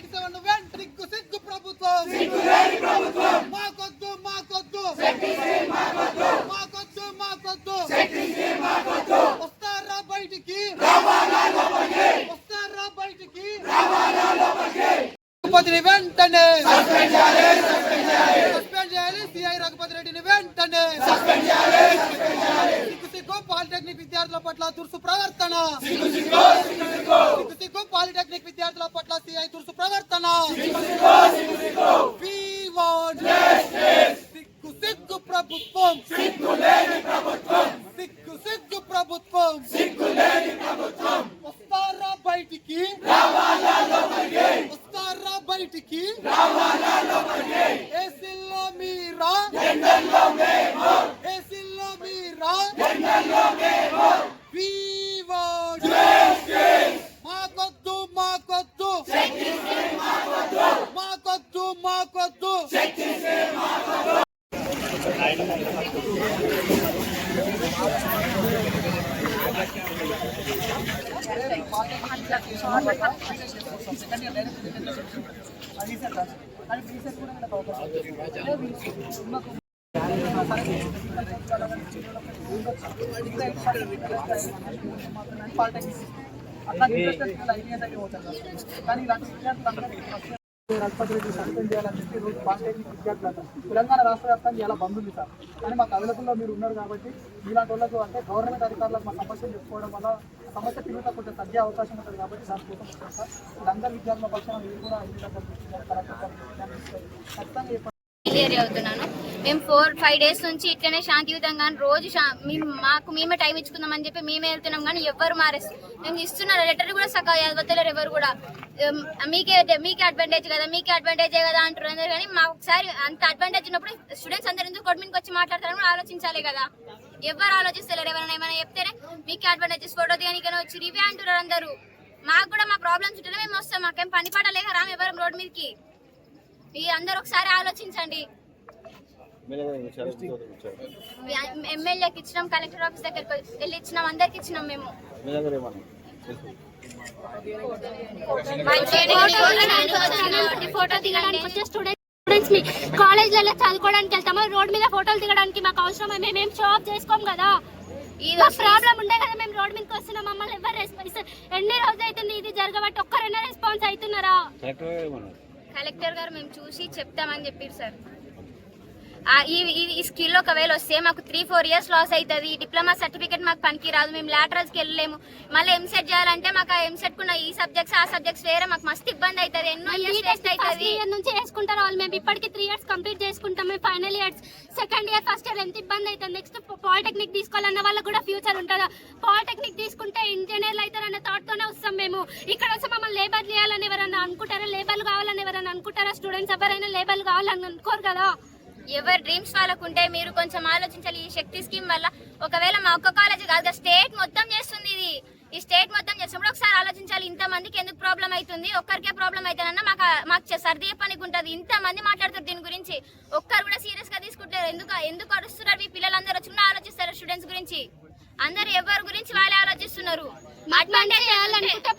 97 వెంట సిగ్గు ప్రభుత్వం మాకొద్దు వస్తారా బయటికి రఘుపతిని వెంటనే సస్పెండ్ చేయాలి సిఐ రఘుపతి రెడ్డిని వెంటనే సిగ్గు పాలిటెక్నిక్ విద్యార్థుల పట్ల దురుసు ప్రవర్తన సిగ్గు పాలిటెక్నిక్ విద్యార్థుల పట్ల సిఐ దురుసు ప్రవర్తన సిగ్గు ప్రభుత్వం సిగ్గు ప్రభుత్వం వస్తారా బయటికి ఏసీల్లో మీరా మాకొద్దు రఘుపతి రెడ్డి సస్పెండ్ చేయాలని చెప్పి రోజు పాలిటెక్నిక్ విద్యార్థులు తెలంగాణ రాష్ట్ర వ్యాప్తంగా ఇలా బంద్ ఉంది సార్. కానీ మాకు అవైలబుల్లో మీరు ఉన్నారు కాబట్టి మీలాంటి వాళ్ళకు అంటే గవర్నమెంట్ అధికారులకు మా సమస్యలు చెప్పుకోవడం వల్ల సమస్య తీవ్రత కొంచెం తగ్గే అవకాశం ఉంటుంది కాబట్టి దానికోసం వస్తాం సార్. అందరు విద్యార్థుల పక్షాన మీరు కూడా ఖచ్చితంగా అవుతున్నాను. మేము 4-5 డేస్ నుంచి ఇట్లనే శాంతియుతంగా రోజు మేమే టైం ఇచ్చుకుందామని చెప్పి మేమే వెళ్తున్నాం. కానీ ఎవరు మేము ఇస్తున్న లెటర్ కూడా సగం వద్దలేరు. ఎవరు కూడా మీకే అడ్వాంటేజ్ కదా అంటున్నారు. కానీ మాకు ఒకసారి అంత అడ్వాంటేజ్ ఉన్నప్పుడు స్టూడెంట్స్ అందరూ ఎందుకు గవర్నమెంట్కి వచ్చి మాట్లాడతారని కూడా ఆలోచించాలి కదా. ఎవరు ఆలోచిస్తలేరు. ఎవరైనా ఏమైనా చెప్తేనే మీకే అడ్వాంటేజెస్ ఫోటో దిగానికైనా వచ్చి రివ్యూ అంటున్నారు అందరూ. మాకు కూడా మా ప్రాబ్లమ్స్ ఉంటేనే మేము వస్తాం. మాకేం పని పాట లేక రాము ఎవరు రోడ్ మీదకి. ఈ అందరు ఒకసారి ఆలోచించండి. ఎమ్మెల్యేకి ఇచ్చినాం, కలెక్టర్ ఆఫీస్ దగ్గరికి వెళ్ళి ఇచ్చినాం, అందరికి ఇచ్చినాం. మేము ఫోటో దిగడానికి వచ్చే స్టూడెంట్స్ ని కాలేజ్లలో చదువుకోవడానికి వెళ్తాము. రోడ్ మీద ఫోటోలు దిగడానికి మాకు అవసరం. మేమేం షో ఆఫ్ చేసుకోం కదా. ఇది ప్రాబ్లం ఉండే కదా మేము రోడ్ మీదకి వస్తున్నాం. మమ్మల్ని ఎవరు రెస్పాన్స్ ఎన్ని రోజులు అవుతుంది ఇది జరగబట్టి ఒక్కరైనా రెస్పాన్స్ అవుతున్నారా? కలెక్టర్ గారు మేము చూసి చెప్తామని చెప్పారు సార్. ఈ స్కిల్ ఒకవేళ వస్తే మాకు 3-4 ఇయర్స్ లాస్ అవుతుంది. డిప్లొమా సర్టిఫికేట్ మాకు పనికి రాదు. మేము లాటరల్స్కి వెళ్ళలేము. మళ్ళీ ఎంసెట్ చేయాలంటే మాకు ఎంసెట్ కున్న ఈ సబ్జెక్ట్స్ ఆ సబ్జెక్ట్స్ వేరే మాకు మస్తు ఇబ్బంది అవుతుంది. ఎన్నో ఇయర్స్ నుంచి చేసుకుంటారు వాళ్ళు. మేము ఇప్పటికి 3 ఇయర్స్ కంప్లీట్ చేసుకుంటాం. మేము final years second year first year ఎంత ఇబ్బంది అవుతుంది. నెక్స్ట్ పాలిటెక్నిక్ తీసుకోవాలన్న వాళ్ళకి కూడా ఫ్యూచర్ ఉంటుందా? పాలిటెక్నిక్ తీసుకుంటే ఇంజనీర్లు అవుతారన్న థాట్ తోనే వస్తాం. మేము ఇక్కడ వస్తే మమ్మల్ని లేబర్ చేయాలని ఎవరైనా అనుకుంటారా? లేబర్లు కావాలని ఎవరైనా అనుకుంటారా? స్టూడెంట్స్ ఎవరైనా లేబర్లు కావాలని అనుకోరు కదా. ఎవరి డ్రీమ్స్ వాళ్ళకుంటే మీరు కొంచెం ఆలోచించాలి. ఈ శక్తి స్కీమ్ వల్ల ఒకవేళ మా ఒక్క కాలేజ్ కాదు స్టేట్ మొత్తం చేస్తుంది. ఈ స్టేట్ మొత్తం చేసినప్పుడు ఒకసారి ఆలోచించాలి. ఇంతమందికి ఎందుకు ప్రాబ్లం అవుతుంది? ఒక్కరికే ప్రాబ్లం అవుతుందన్న మాకు సర్ది చెప్పడానికి ఉంటుంది. ఇంతమంది మాట్లాడుతారు దీని గురించి, ఒక్కరు కూడా సీరియస్ గా తీసుకుంటారు. ఎందుకు అరుస్తున్నారు? ఈ పిల్లలందరూ వచ్చి ఆలోచిస్తారు స్టూడెంట్స్ గురించి. అందరు ఎవరి గురించి వాళ్ళే ఆలోచిస్తున్నారు.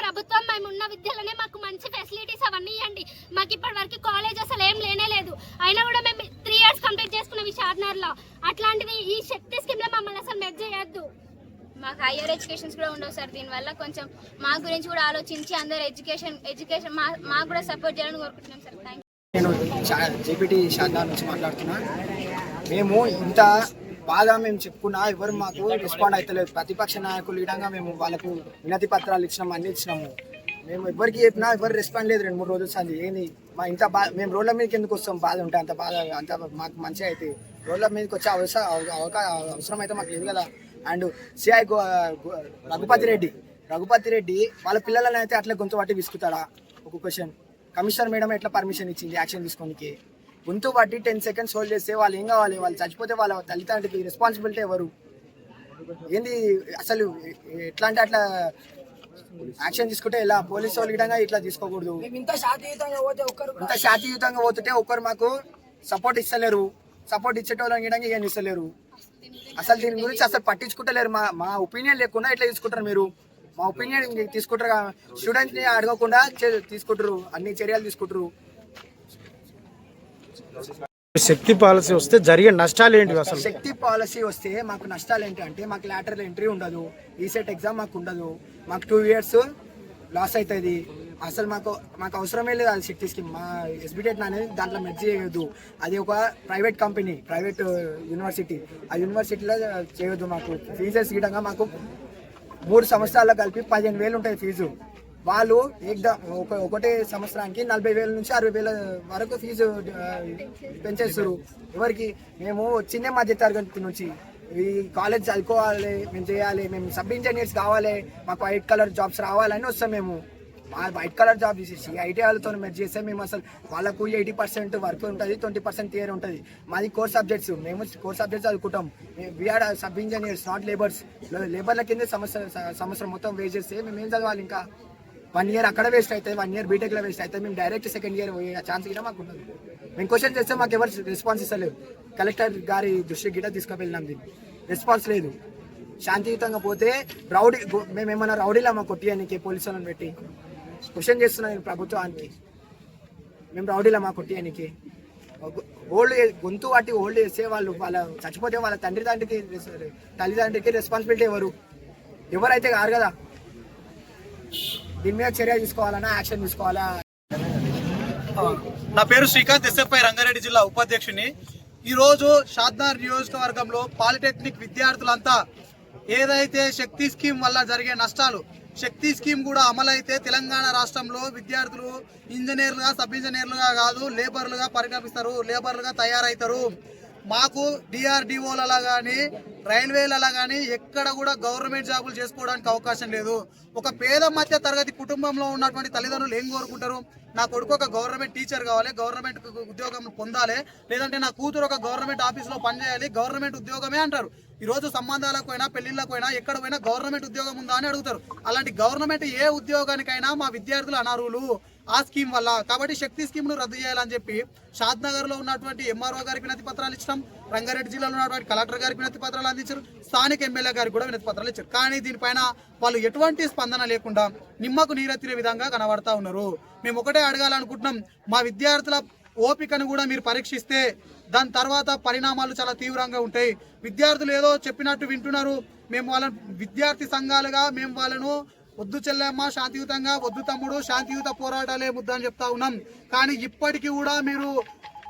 ప్రభుత్వం మేము ఉన్న విద్యలోనే మాకు మంచి ఫెసిలిటీస్ అవన్నీ ఇవ్వండి. మాకు ఇప్పటి వరకు కాలేజ్ అసలు ఏం లేనే లేదు. అయినా కూడా మేము 3 ఇయర్స్ కంప్లీట్ చేసుకున్నాం ఈ షార్ట్నర్ లో. అట్లాంటిది ఈ శక్తి స్కీమ్ లో మమ్మల్ని అసలు మెర్జ్ చేయొద్దు. మాకు హైయర్ ఎడ్యుకేషన్స్ కూడా ఉండవు సార్. దీనివల్ల కొంచెం మా గురించి కూడా ఆలోచించి అందరు ఎడ్యుకేషన్ మాకు కూడా సపోర్ట్ చేయాలని కోరుకుంటున్నాం సార్. Thank you. నేను జేపీటీ షార్ట్నర్ నుంచి మాట్లాడుతున్నా. మేము ఇంత బాధ మేము చెప్పుకున్నా ఎవరు మాకు రెస్పాండ్ అవుతలేదు. ప్రతిపక్ష నాయకులు ఇడంగా మేము వాళ్ళకు వినతి పత్రాలు ఇచ్చినాము, అన్ని ఇచ్చినాము. మేము ఎవరికి చెప్పినా ఎవరు రెస్పాండ్ లేదు. 2-3 రోజులు సార్లు ఏంది మా ఇంత బాధ. మేము రోడ్ల మీదకి ఎందుకు వస్తాం? బాధ ఉంటే అంత బాధ అంత మాకు మంచిగా అయితే రోడ్ల మీదకి వచ్చే అవసరం అయితే మాకు లేదు కదా. అండ్ సిఐ రఘుపతి రెడ్డి వాళ్ళ పిల్లలని అయితే అట్లా గొంతు పట్టి విసుకుతాడా? ఒక క్వశ్చన్. కమిషనర్ మేడం ఎట్లా పర్మిషన్ ఇచ్చింది యాక్షన్ తీసుకోనికి? గొంతు పట్టి 10 సెకండ్స్ హోల్డ్ చేస్తే వాళ్ళు ఏం కావాలి? వాళ్ళు చచ్చిపోతే వాళ్ళ తల్లిదండ్రులకి రెస్పాన్సిబిలిటీ ఎవరు? ఏంది అసలు? ఎట్లా అంటే అట్లా యాక్షన్ తీసుకుంటే ఇలా పోలీసు వాళ్ళు విధంగా ఇట్లా తీసుకోకూడదు. ఇంత శాంతియుతంగా పోతుంటే ఒక్కరు మాకు సపోర్ట్ ఇస్తలేరు. సపోర్ట్ ఇచ్చేటోళ్ళని విధంగా ఏం ఇస్తలేరు. అసలు దీని గురించి అసలు పట్టించుకుంటలేరు. మా ఒపీనియన్ లేకుండా ఇట్లా తీసుకుంటారు మీరు. మా ఒపీనియన్ తీసుకుంటారు. స్టూడెంట్ని అడగకుండా తీసుకుంటారు, అన్ని చర్యలు తీసుకుంటారు. శక్తి పాలసీ వస్తే జరిగే నష్టాలు ఏంటి అసలు? శక్తి పాలసీ వస్తే మాకు నష్టాలు ఏంటి అంటే మాకు లాటరల్ ఎంట్రీ ఉండదు, ఈసెట్ ఎగ్జామ్ మాకు ఉండదు, మాకు 2 years లాస్ అవుతుంది. అసలు మాకు అవసరమే లేదు అది శక్తి స్కీమ్. మా ఎస్బిటెట్ అనేది దాంట్లో మెర్జ్ చేయొద్దు. అది ఒక ప్రైవేట్ కంపెనీ, ప్రైవేట్ యూనివర్సిటీ. ఆ యూనివర్సిటీలో చేయొద్దు. మాకు ఫీజెస్ గిటంగా మాకు 3 సంవత్సరాల్లో కలిపి 15,000 ఉంటుంది ఫీజు. వాళ్ళు ఒకటే సంవత్సరానికి 40,000 నుంచి 60,000 వరకు ఫీజు పెంచేస్తారు. ఎవరికి? మేము చిన్న మధ్య తరగతి నుంచి ఈ కాలేజ్ చదువుకోవాలి, మేము చేయాలి, మేము సబ్ ఇంజనీర్స్ కావాలి, మాకు వైట్ కలర్ జాబ్స్ రావాలని వస్తాం. మేము ఆ వైట్ కలర్ జాబ్ చేసేసి ఐటీ వాళ్ళతో మెర్జ్ చేస్తే మేము అసలు వాళ్ళకు 80% వర్క్ ఉంటుంది, 20% థియరీ ఉంటుంది. మాది కోర్ సబ్జెక్ట్స్, మేము కోర్ సబ్జెక్ట్స్ చదువుకుంటాం. We are sub engineers, not labours. లేబర్ల కింద సంవత్సరం మొత్తం వేస్ట్ చేస్తే మేము ఏం చదవాలి? ఇంకా 1 year అక్కడ వేస్ట్ అవుతుంది, 1 year బీటెక్లో వేస్ట్ అవుతుంది. మేము డైరెక్ట్ సెకండ్ ఇయర్ పోయే ఛాన్స్ కూడా మాకు ఉంటుంది. మేము క్వశ్చన్ చేస్తే మాకు ఎవరు రెస్పాన్స్ ఇస్తలేదు. కలెక్టర్ గారి దృష్టికి గిట్ట తీసుకువెళ్ళినాం, దీన్ని రెస్పాన్స్ లేదు. శాంతియుతంగా పోతే మేము ఏమన్నా రౌడీలా మా కొట్టియానికి పోలీసు వాళ్ళని పెట్టి క్వశ్చన్ చేస్తున్నాను ప్రభుత్వానికి. మేము రౌడీలా మా కొట్టియానికి? గొంతు వాటి ఓల్డ్ చేస్తే వాళ్ళ చచ్చిపోతే వాళ్ళ తల్లిదండ్రికి రెస్పాన్సిబిలిటీ ఎవరైతే కాదు కదా. దీని మీద చర్య తీసుకోవాలన్నా యాక్షన్ తీసుకోవాలా? నా పేరు శ్రీకాంత్, ఎస్ఎఫ్ఐ రంగారెడ్డి జిల్లా ఉపాధ్యక్షుని. ఈరోజు షాద్నగర్ నియోజకవర్గంలో పాలిటెక్నిక్ విద్యార్థులంతా ఏదైతే శక్తి స్కీమ్ వల్ల జరిగే నష్టాలు, శక్తి స్కీమ్ కూడా అమలైతే తెలంగాణ రాష్ట్రంలో విద్యార్థులు ఇంజనీర్లుగా, సబ్ ఇంజనీర్లుగా కాదు లేబర్లుగా పరిగణిస్తారు, లేబర్లుగా తయారవుతారు. మాకు డిఆర్డిఓలలో కానీ రైల్వేలలో కానీ ఎక్కడ కూడా గవర్నమెంట్ జాబులు చేసుకోవడానికి అవకాశం లేదు. ఒక పేద మధ్య తరగతి కుటుంబంలో ఉన్నటువంటి తల్లిదండ్రులు ఏం కోరుకుంటారు? నా కొడుకు ఒక గవర్నమెంట్ టీచర్ కావాలి, గవర్నమెంట్ ఉద్యోగం పొందాలి, లేదంటే నా కూతురు ఒక గవర్నమెంట్ ఆఫీస్లో పనిచేయాలి, గవర్నమెంట్ ఉద్యోగమే అంటారు. ఈరోజు సంబంధాలకు పోయినా, పెళ్లిళ్ళకు పోయినా, ఎక్కడ పోయినా గవర్నమెంట్ ఉద్యోగం ఉందా అని అడుగుతారు. అలాంటి గవర్నమెంట్ ఏ ఉద్యోగానికైనా మా విద్యార్థులు అనర్హులు ఆ స్కీమ్ వల్ల. కాబట్టి శక్తి స్కీమ్ను రద్దు చేయాలని చెప్పి షాద్నగర్లో ఉన్నటువంటి ఎంఆర్ఓ గారికి వినతి పత్రాలు ఇచ్చాం, రంగారెడ్డి జిల్లాలో ఉన్నటువంటి కలెక్టర్ గారికి వినతి పత్రాలు అందించారు, స్థానిక ఎమ్మెల్యే గారికి కూడా వినతి పత్రాలు ఇచ్చారు. కానీ దీనిపైన వాళ్ళు ఎటువంటి స్పందన లేకుండా నిమ్మకు నీరెత్తిన విధంగా కనబడతా ఉన్నారు. మేము ఒకటే అడగాలనుకుంటున్నాం, మా విద్యార్థుల ఓపికను కూడా మీరు పరీక్షిస్తే దాని తర్వాత పరిణామాలు చాలా తీవ్రంగా ఉంటాయి. విద్యార్థులు ఏదో చెప్పినట్టు వింటున్నారు. మేము వాళ్ళని విద్యార్థి సంఘాలుగా మేము వాళ్ళను వద్దు చెల్లెమ్మ శాంతియుతంగా, వద్దు తమ్ముడు శాంతియుత పోరాటాలే ముద్ద అని చెప్తా ఉన్నాం. కానీ ఇప్పటికీ కూడా మీరు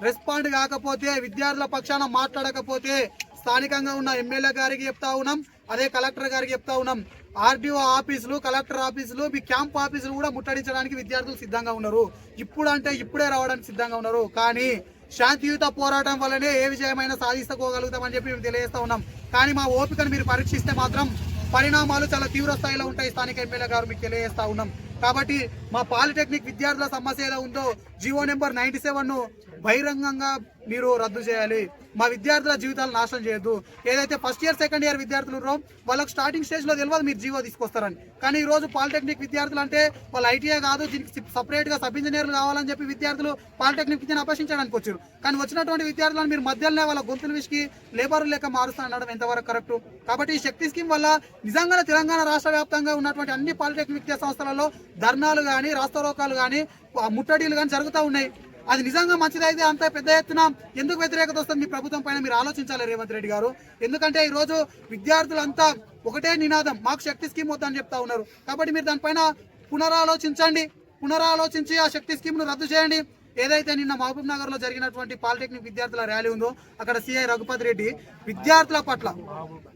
రెస్పాండ్ కాకపోతే, విద్యార్థుల పక్షాన మాట్లాడకపోతే స్థానికంగా ఉన్న ఎమ్మెల్యే గారికి చెప్తా ఉన్నాం, అదే కలెక్టర్ గారికి చెప్తా ఉన్నాం. ఆర్డీఓ ఆఫీసులు, కలెక్టర్ ఆఫీసులు, మీ క్యాంప్ ఆఫీసులు కూడా ముట్టడించడానికి విద్యార్థులు సిద్ధంగా ఉన్నారు. ఇప్పుడే రావడానికి సిద్ధంగా ఉన్నారు. కానీ శాంతియుత పోరాటం వల్లనే ఏ విజయమైనా సాధించుకోగలుగుతామని చెప్పి మేము తెలియజేస్తా ఉన్నాం. కానీ మా ఓపికను మీరు పరీక్షిస్తే మాత్రం పరిణామాలు చాలా తీవ్ర స్థాయిలో ఉంటాయి. స్థానిక ఎమ్మెల్యే గారు మీకు తెలియజేస్తా ఉన్నాం. కాబట్టి మా పాలిటెక్నిక్ విద్యార్థుల సమస్య ఏదో ఉందో జీవో నెంబర్ 97ను బహిరంగంగా మీరు రద్దు చేయాలి. మా విద్యార్థుల జీవితాలు నాశనం చేయొద్దు. ఏదైతే ఫస్ట్ ఇయర్, సెకండ్ ఇయర్ విద్యార్థులు ఉన్నారో వాళ్ళకి స్టార్టింగ్ స్టేజ్లో తెలియదు మీరు జీవో తీసుకొస్తారని. కానీ ఈ రోజు పాలిటెక్నిక్ విద్యార్థులు అంటే వాళ్ళు ఐటీఐ కాదు, దీనికి సపరేట్గా సబ్ ఇంజనీర్లు కావాలని చెప్పి విద్యార్థులు పాలిటెక్నిక్ విద్యను అపేక్షించడానికి వచ్చారు. కానీ వచ్చినటువంటి విద్యార్థులను మీరు మధ్యలోనే వాళ్ళ గొంతులు విసికి లేబర్ లేక మారుస్తా అనడం ఎంతవరకు కరెక్ట్? కాబట్టి ఈ శక్తి స్కీమ్ వల్ల నిజంగానే తెలంగాణ రాష్ట్ర వ్యాప్తంగా ఉన్నటువంటి అన్ని పాలిటెక్నిక్ విద్యా సంస్థలలో ధర్నాలు కానీ, రాస్తారోకాలు కానీ, ముట్టడీలు కానీ జరుగుతూ ఉన్నాయి. అది నిజంగా మంచిదైతే అంత పెద్ద ఎత్తున ఎందుకు వ్యతిరేకత వస్తుంది మీ ప్రభుత్వం పైన మీరు ఆలోచించాలి రేవంత్ రెడ్డి గారు. ఎందుకంటే ఈరోజు విద్యార్థులంతా ఒకటే నినాదం, మాకు శక్తి స్కీమ్ వద్దని చెప్తా ఉన్నారు. కాబట్టి మీరు దానిపైన పునరాలోచించి ఆ శక్తి స్కీమ్ను రద్దు చేయండి. ఏదైతే నిన్న మహబూబ్ నగర్లో జరిగినటువంటి పాలిటెక్నిక్ విద్యార్థుల ర్యాలీ ఉందో అక్కడ సిఐ రఘుపతి రెడ్డి విద్యార్థుల పట్ల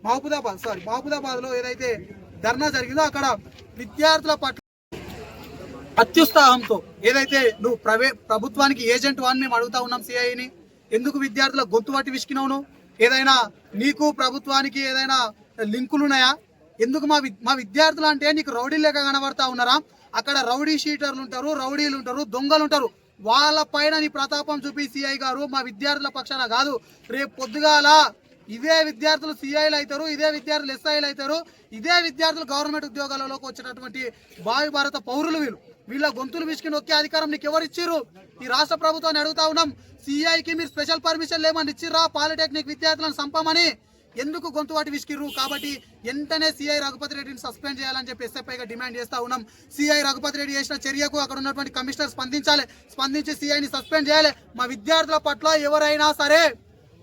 మహబూబాబాద్లో ఏదైతే ధర్నా జరిగిందో అక్కడ విద్యార్థుల పట్ల అత్యుత్సాహంతో ఏదైతే నువ్వు ప్రభుత్వానికి ఏజెంట్ వాడిని మేము అడుగుతా ఉన్నాం సిఐని, ఎందుకు విద్యార్థుల గొంతు పట్టి విసికినావు? ఏదైనా నీకు ప్రభుత్వానికి ఏదైనా లింకులు ఉన్నాయా? ఎందుకు మా విద్యార్థులు అంటే నీకు రౌడీ లేక కనబడతా ఉన్నారా? అక్కడ రౌడీ షీటర్లు ఉంటారు, రౌడీలు ఉంటారు, దొంగలు ఉంటారు. వాళ్ళ పైన నీ ప్రతాపం చూపి సిఐ గారు మా విద్యార్థుల పక్షాన కాదు, రేపు పొద్దుగాల ఇదే విద్యార్థులు సిఐలు అవుతారు, ఇదే విద్యార్థులు ఎస్ఐలు అవుతారు, ఇదే విద్యార్థులు గవర్నమెంట్ ఉద్యోగాలలోకి వచ్చినటువంటి భావి భారత పౌరులు వీళ్ళ గొంతులు విసికి నొక్కే అధికారం నీకు ఎవరు ఇచ్చిర్రు? ఈ రాష్ట్ర ప్రభుత్వాన్ని అడుగుతా ఉన్నాం. సిఐకి మీరు స్పెషల్ పర్మిషన్ లేమని ఇచ్చిర్రా పాలిటెక్నిక్ విద్యార్థులను చంపమని? ఎందుకు గొంతు వాటి విసికిర్రు? కాబట్టి వెంటనే సిఐ రఘుపతి రెడ్డిని సస్పెండ్ చేయాలని చెప్పి ఎస్ఎఫ్ఐగా డిమాండ్ చేస్తా ఉన్నాం. సిఐ రఘుపతి రెడ్డి చేసిన చర్యకు అక్కడ ఉన్నటువంటి కమిషనర్ స్పందించాలి, స్పందించి సిఐని సస్పెండ్ చేయాలి. మా విద్యార్థుల పట్ల ఎవరైనా సరే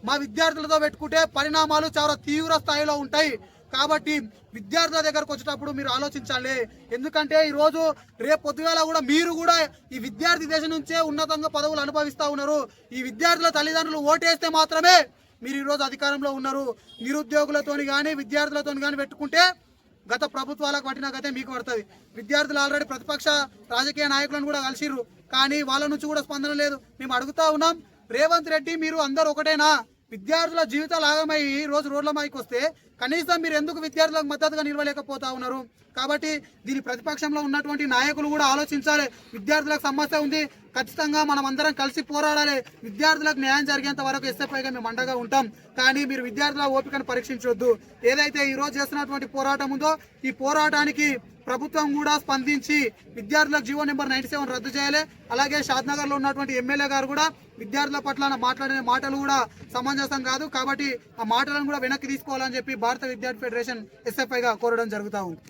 మా విద్యార్థులతో పెట్టుకుంటే పరిణామాలు చాలా తీవ్ర స్థాయిలో ఉంటాయి. కాబట్టి విద్యార్థుల దగ్గరకు వచ్చేటప్పుడు మీరు ఆలోచించాలి. ఎందుకంటే ఈరోజు రేపు పొద్దుగాల కూడా మీరు కూడా ఈ విద్యార్థి దేశం నుంచే ఉన్నతంగా పదవులు అనుభవిస్తూ ఉన్నారు. ఈ విద్యార్థుల తల్లిదండ్రులు ఓటేస్తే మాత్రమే మీరు ఈరోజు అధికారంలో ఉన్నారు. నిరుద్యోగులతోని కానీ విద్యార్థులతో కానీ పెట్టుకుంటే గత ప్రభుత్వాలకు పట్టిన గతే మీకు పడుతుంది. విద్యార్థులు ఆల్రెడీ ప్రతిపక్ష రాజకీయ నాయకులను కూడా కలిసిర్రు, కానీ వాళ్ళ నుంచి కూడా స్పందన లేదు. మేము అడుగుతా ఉన్నాం, రేవంత్ రెడ్డి మీరు అందరు ఒకటేనా? విద్యార్థుల జీవితాలు ఆగమై రోజు రోడ్ల మైకి వస్తే కనీసం మీరు ఎందుకు విద్యార్థులకు మద్దతుగా నిలవలేకపోతా ఉన్నారు? కాబట్టి దీని ప్రతిపక్షంలో ఉన్నటువంటి నాయకులు కూడా ఆలోచించాలి. విద్యార్థులకు సమస్య ఉంది, ఖచ్చితంగా మనం అందరం కలిసి పోరాడాలి. విద్యార్థులకు న్యాయం జరిగేంత వరకు ఎస్ఎఫ్ఐగా మేము అండగా ఉంటాం. కానీ మీరు విద్యార్థుల ఓపికను పరీక్షించొద్దు. ఏదైతే ఈ రోజు చేస్తున్నటువంటి పోరాటం ఉందో ఈ పోరాటానికి ప్రభుత్వం కూడా స్పందించి విద్యార్థులకు జీవో నెంబర్ 97 రద్దు చేయాలి. అలాగే షాద్నగర్ లో ఉన్నటువంటి ఎమ్మెల్యే గారు కూడా విద్యార్థుల పట్ల మాట్లాడిన మాటలు కూడా సమంజసం కాదు, కాబట్టి ఆ మాటలను కూడా వెనక్కి తీసుకోవాలని చెప్పి భారత విద్యార్థి ఫెడరేషన్ ఎస్ఎఫ్ఐగా కోరడం జరుగుతూ ఉంది.